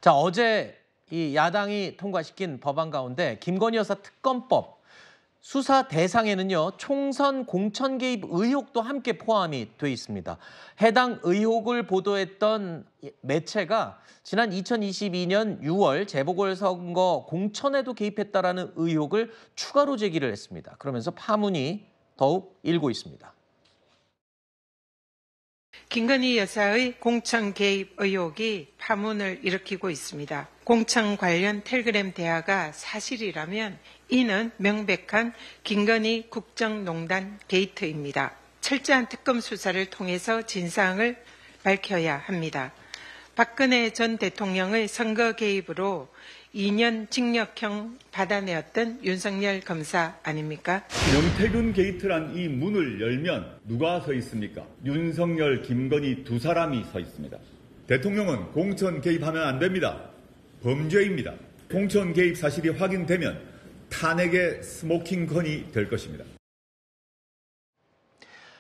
자, 어제 이 야당이 통과시킨 법안 가운데 김건희 여사 특검법 수사 대상에는요, 총선 공천 개입 의혹도 함께 포함이 돼 있습니다. 해당 의혹을 보도했던 매체가 지난 2022년 6월 재보궐선거 공천에도 개입했다라는 의혹을 추가로 제기를 했습니다. 그러면서 파문이 더욱 일고 있습니다. 김건희 여사의 공천 개입 의혹이 파문을 일으키고 있습니다. 공천 관련 텔레그램 대화가 사실이라면 이는 명백한 김건희 국정농단 게이트입니다. 철저한 특검 수사를 통해서 진상을 밝혀야 합니다. 박근혜 전 대통령의 선거 개입으로 2년 징역형 받아내었던 윤석열 검사 아닙니까? 명태균 게이트란 이 문을 열면 누가 서 있습니까? 윤석열, 김건희 두 사람이 서 있습니다. 대통령은 공천 개입하면 안 됩니다. 범죄입니다. 공천 개입 사실이 확인되면 탄핵의 스모킹건이 될 것입니다.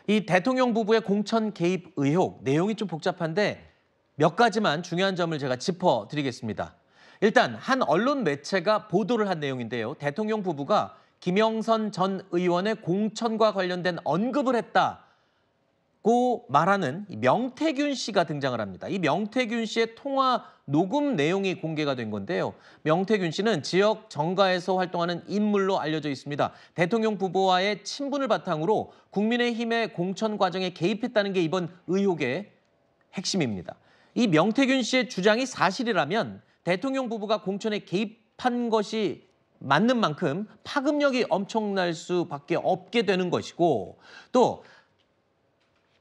이 대통령 부부의 공천 개입 의혹 내용이 좀 복잡한데 몇 가지만 중요한 점을 제가 짚어드리겠습니다. 일단 한 언론 매체가 보도를 한 내용인데요. 대통령 부부가 김영선 전 의원의 공천과 관련된 언급을 했다고 말하는 명태균 씨가 등장을 합니다. 이 명태균 씨의 통화 녹음 내용이 공개가 된 건데요. 명태균 씨는 지역 정가에서 활동하는 인물로 알려져 있습니다. 대통령 부부와의 친분을 바탕으로 국민의힘의 공천 과정에 개입했다는 게 이번 의혹의 핵심입니다. 이 명태균 씨의 주장이 사실이라면 대통령 부부가 공천에 개입한 것이 맞는 만큼 파급력이 엄청날 수밖에 없게 되는 것이고, 또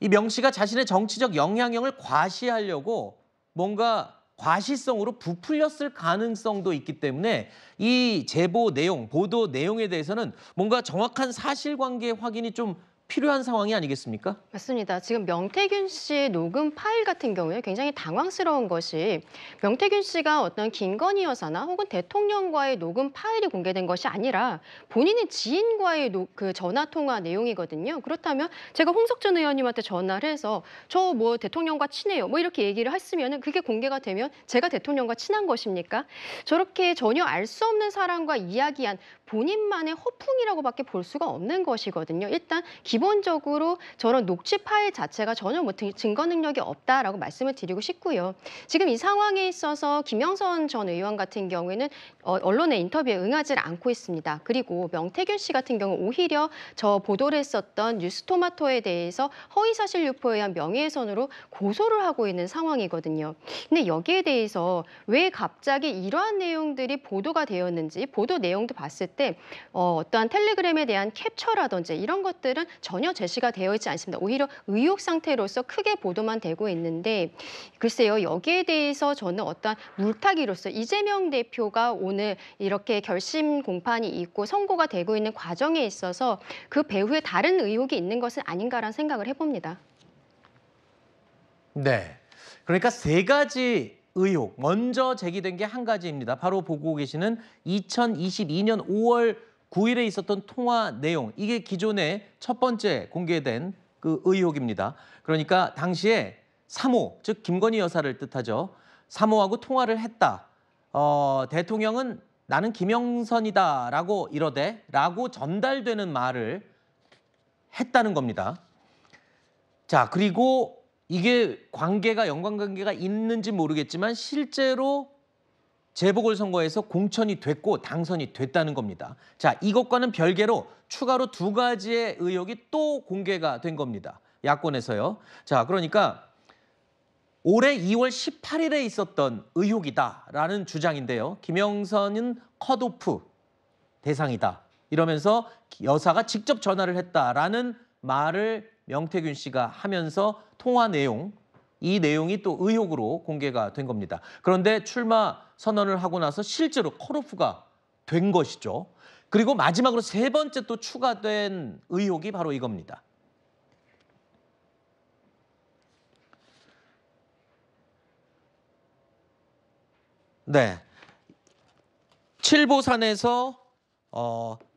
이 명 씨가 자신의 정치적 영향력을 과시하려고 뭔가 과시성으로 부풀렸을 가능성도 있기 때문에 이 제보 내용, 보도 내용에 대해서는 뭔가 정확한 사실관계 확인이 좀 필요한 상황이 아니겠습니까? 맞습니다. 지금 명태균 씨의 녹음 파일 같은 경우에 굉장히 당황스러운 것이 명태균 씨가 어떤 김건희 여사나 혹은 대통령과의 녹음 파일이 공개된 것이 아니라 본인의 지인과의 전화 통화 내용이거든요. 그렇다면 제가 홍석천 의원님한테 전화를 해서 저 뭐 대통령과 친해요. 뭐 이렇게 얘기를 했으면 그게 공개가 되면 제가 대통령과 친한 것입니까? 저렇게 전혀 알 수 없는 사람과 이야기한 본인만의 허풍이라고밖에 볼 수가 없는 것이거든요. 일단 기본적으로 저런 녹취 파일 자체가 전혀 증거 능력이 없다라고 말씀을 드리고 싶고요. 지금 이 상황에 있어서 김영선 전 의원 같은 경우에는 언론의 인터뷰에 응하지 않고 있습니다. 그리고 명태균 씨 같은 경우 오히려 저 보도를 했었던 뉴스토마토에 대해서 허위사실 유포에 의한 명예훼손으로 고소를 하고 있는 상황이거든요. 근데 여기에 대해서 왜 갑자기 이러한 내용들이 보도가 되었는지 보도 내용도 봤을 때 어떠한 텔레그램에 대한 캡처라든지 이런 것들은 전혀 제시가 되어 있지 않습니다. 오히려 의혹 상태로서 크게 보도만 되고 있는데 글쎄요. 여기에 대해서 저는 어떠한 물타기로서 이재명 대표가 오늘 이렇게 결심 공판이 있고 선고가 되고 있는 과정에 있어서 그 배후에 다른 의혹이 있는 것은 아닌가라는 생각을 해봅니다. 네, 그러니까 세 가지 의혹, 먼저 제기된 게 한 가지입니다. 바로 보고 계시는 2022년 5월 9일에 있었던 통화 내용. 이게 기존에 첫 번째 공개된 그 의혹입니다. 그러니까 당시에 사모, 즉 김건희 여사를 뜻하죠. 사모하고 통화를 했다. 대통령은 나는 김영선이다라고 이러되 라고 전달되는 말을 했다는 겁니다. 자, 그리고 이게 연관관계가 있는지 모르겠지만 실제로 재보궐선거에서 공천이 됐고 당선이 됐다는 겁니다. 자, 이것과는 별개로 추가로 두 가지의 의혹이 또 공개가 된 겁니다. 야권에서요. 자, 그러니까 올해 2월 18일에 있었던 의혹이다라는 주장인데요. 김영선은 컷오프 대상이다. 이러면서 여사가 직접 전화를 했다라는 말을 명태균 씨가 하면서 통화 내용, 이 내용이 또 의혹으로 공개가 된 겁니다. 그런데 출마 선언을 하고 나서 실제로 컷오프가 된 것이죠. 그리고 마지막으로 세 번째 또 추가된 의혹이 바로 이겁니다. 네, 칠보산에서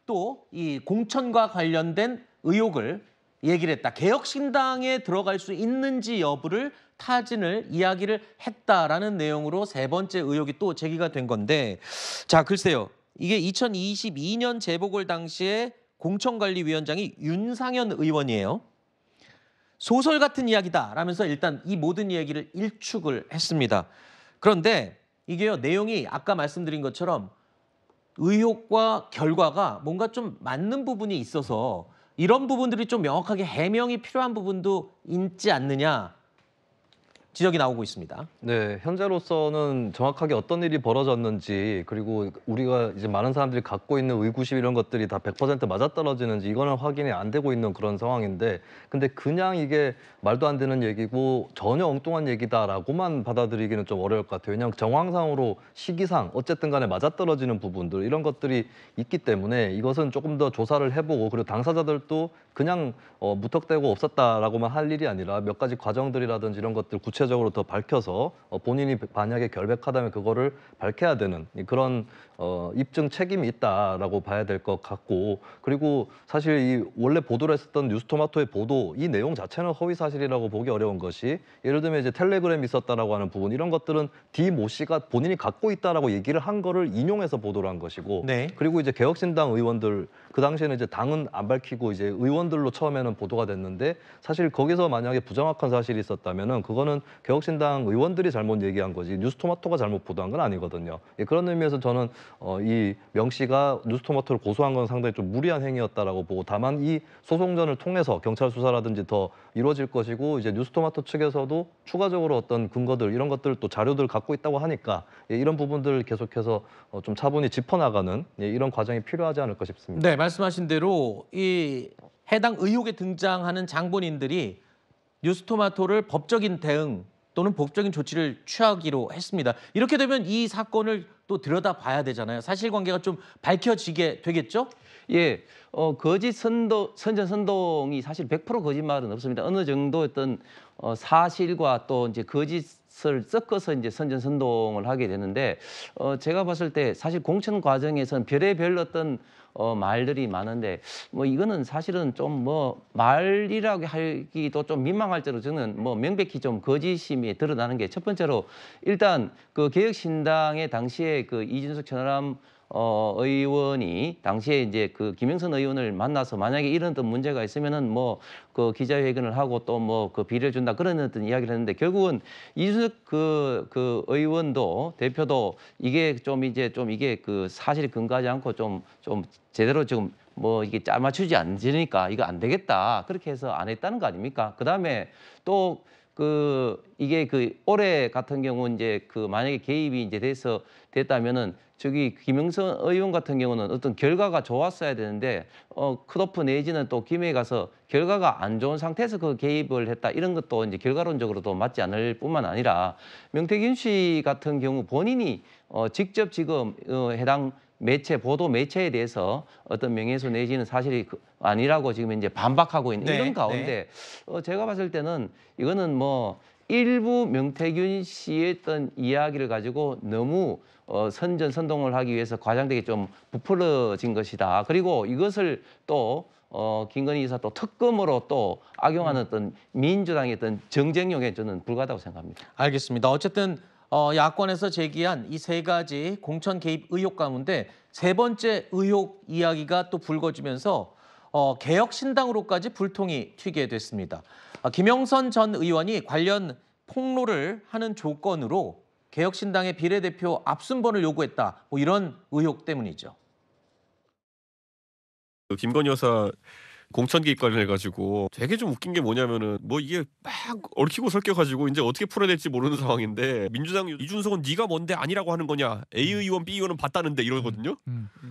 또 이 공천과 관련된 의혹을 얘기를 했다. 개혁신당에 들어갈 수 있는지 여부를 타진을 이야기를 했다라는 내용으로 세 번째 의혹이 또 제기가 된 건데, 자, 글쎄요. 이게 2022년 재보궐 당시에 공천관리위원장이 윤상현 의원이에요. 소설 같은 이야기다라면서 일단 이 모든 이야기를 일축을 했습니다. 그런데 이게요, 내용이 아까 말씀드린 것처럼 의혹과 결과가 뭔가 좀 맞는 부분이 있어서 이런 부분들이 좀 명확하게 해명이 필요한 부분도 있지 않느냐 지적이 나오고 있습니다. 네, 현재로서는 정확하게 어떤 일이 벌어졌는지, 그리고 우리가 이제 많은 사람들이 갖고 있는 의구심 이런 것들이 다 100% 맞아떨어지는지 이거는 확인이 안 되고 있는 그런 상황인데, 근데 그냥 이게 말도 안 되는 얘기고 전혀 엉뚱한 얘기다라고만 받아들이기는 좀 어려울 것 같아요. 왜냐하면 정황상으로 시기상 어쨌든 간에 맞아떨어지는 부분들 이런 것들이 있기 때문에 이것은 조금 더 조사를 해보고, 그리고 당사자들도 그냥 무턱대고 없었다라고만 할 일이 아니라 몇 가지 과정들이라든지 이런 것들 구체적으로 더 밝혀서 본인이 만약에 결백하다면 그거를 밝혀야 되는 그런 입증 책임이 있다라고 봐야 될 것 같고, 그리고 사실 이 원래 보도를 했었던 뉴스토마토의 보도 이 내용 자체는 허위 사실이라고 보기 어려운 것이, 예를 들면 이제 텔레그램이 있었다라고 하는 부분 이런 것들은 모 씨가 본인이 갖고 있다라고 얘기를 한 거를 인용해서 보도를 한 것이고, 네. 그리고 이제 개혁신당 의원들 그 당시에는 이제 당은 안 밝히고 이제 의원들로 처음에는 보도가 됐는데, 사실 거기서 만약에 부정확한 사실이 있었다면은 그거는 개혁신당 의원들이 잘못 얘기한 거지 뉴스토마토가 잘못 보도한 건 아니거든요. 예, 그런 의미에서 저는 이 명 씨가 뉴스토마토를 고소한 건 상당히 좀 무리한 행위였다라고 보고, 다만 이 소송전을 통해서 경찰 수사라든지 더 이루어질 것이고, 이제 뉴스토마토 측에서도 추가적으로 어떤 근거들 이런 것들 또 자료들 갖고 있다고 하니까 이런 부분들 계속해서 좀 차분히 짚어나가는 이런 과정이 필요하지 않을까 싶습니다. 네, 말씀하신 대로 이 해당 의혹에 등장하는 장본인들이 뉴스토마토를 법적인 대응 또는 법적인 조치를 취하기로 했습니다. 이렇게 되면 이 사건을 또 들여다봐야 되잖아요. 사실관계가 좀 밝혀지게 되겠죠? 예, 거짓 선전 선동이 사실 100% 거짓말은 없습니다. 어느 정도 어떤 사실과 또 이제 거짓을 섞어서 이제 선전 선동을 하게 되는데, 제가 봤을 때 사실 공천 과정에서는 별의별 어떤 말들이 많은데, 뭐 이거는 사실은 좀 뭐 말이라고 하기도 좀 민망할 정도로 저는 뭐 명백히 좀 거짓임이 드러나는 게, 첫 번째로 일단 그 개혁신당의 당시에 그 이준석 천하람 의원이 당시에 이제 그 김영선 의원을 만나서 만약에 이런 어떤 문제가 있으면은 뭐 그 기자회견을 하고 또 뭐 그 비례를 준다 그런 어떤 이야기를 했는데, 결국은 이준석 그 의원도 대표도 이게 좀 이제 좀 이게 그 사실이 근거하지 않고 좀 제대로 지금 뭐 이게 짜 맞추지 않으니까 이거 안 되겠다 그렇게 해서 안 했다는 거 아닙니까? 그다음에 또 이게 올해 같은 경우 이제 만약에 개입이 이제 됐다면은 저기 김영선 의원 같은 경우는 어떤 결과가 좋았어야 되는데 컷오프 내지는 또 김해에 가서 결과가 안 좋은 상태에서 그 개입을 했다, 이런 것도 이제 결과론적으로도 맞지 않을 뿐만 아니라, 명태균 씨 같은 경우 본인이 직접 지금 해당 보도 매체에 대해서 어떤 명예훼손 내지는 사실이 아니라고 지금 이제 반박하고 있는 이런 가운데 제가 봤을 때는 이거는 뭐 일부 명태균 씨의 어떤 이야기를 가지고 너무 선전 선동을 하기 위해서 과장되게 좀 부풀어진 것이다. 그리고 이것을 또 김건희 여사 또 특검으로 또 악용하는 어떤 민주당의 어떤 정쟁용에 저는 불과하다고 생각합니다. 알겠습니다. 어쨌든 야권에서 제기한 이 세 가지 공천 개입 의혹 가운데 세 번째 의혹 이야기가 또 불거지면서 개혁신당으로까지 불통이 튀게 됐습니다. 김영선 전 의원이 관련 폭로를 하는 조건으로 개혁신당의 비례대표 압순번을 요구했다, 뭐 이런 의혹 때문이죠. 김건희 여사 공천 개입 관련해가지고 되게 좀 웃긴 게 뭐냐면은 뭐 이게 막 얽히고 설켜가지고 이제 어떻게 풀어낼지 모르는 상황인데, 민주당 이준석은 네가 뭔데 아니라고 하는 거냐, A 의원 B 의원은 봤다는데 이러거든요.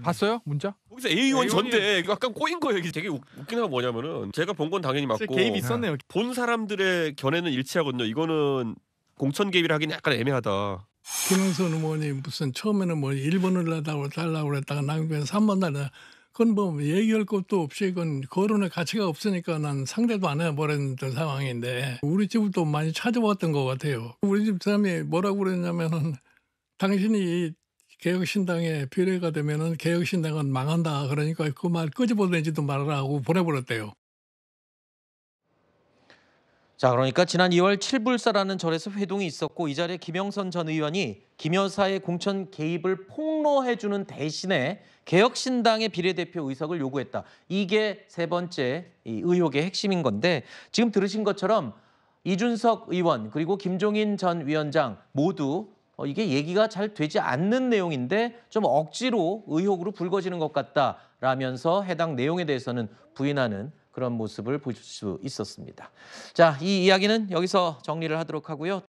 봤어요? 문자? 거기서 A 의원 전데 약간 꼬인 거예요. 이게 되게 웃긴 거 뭐냐면은, 제가 본 건 당연히 맞고 개입이 있었네요. 본 사람들의 견해는 일치하거든요. 이거는 공천 개입이라 하기는 약간 애매하다. 김영선 의원이 무슨 처음에는 뭐 1번을 달라고 그랬다가 나중에 3번 달라. 그건 뭐 얘기할 것도 없이 그건 거론의 가치가 없으니까 난 상대도 안 해버린 상황인데, 우리 집을 또 많이 찾아왔던 것 같아요. 우리 집 사람이 뭐라고 그랬냐면은 당신이 개혁신당에 비례가 되면은 개혁신당은 망한다. 그러니까 그 말 끄집어내지도 말아라 하고 보내버렸대요. 자, 그러니까 지난 2월 칠불사라는 절에서 회동이 있었고 이 자리에 김영선 전 의원이 김 여사의 공천 개입을 폭로해주는 대신에 개혁신당의 비례대표 의석을 요구했다. 이게 세 번째 이 의혹의 핵심인 건데 지금 들으신 것처럼 이준석 의원 그리고 김종인 전 위원장 모두 이게 얘기가 잘 되지 않는 내용인데 좀 억지로 의혹으로 불거지는 것 같다라면서 해당 내용에 대해서는 부인하는 그런 모습을 보실 수 있었습니다. 자, 이 이야기는 여기서 정리를 하도록 하고요.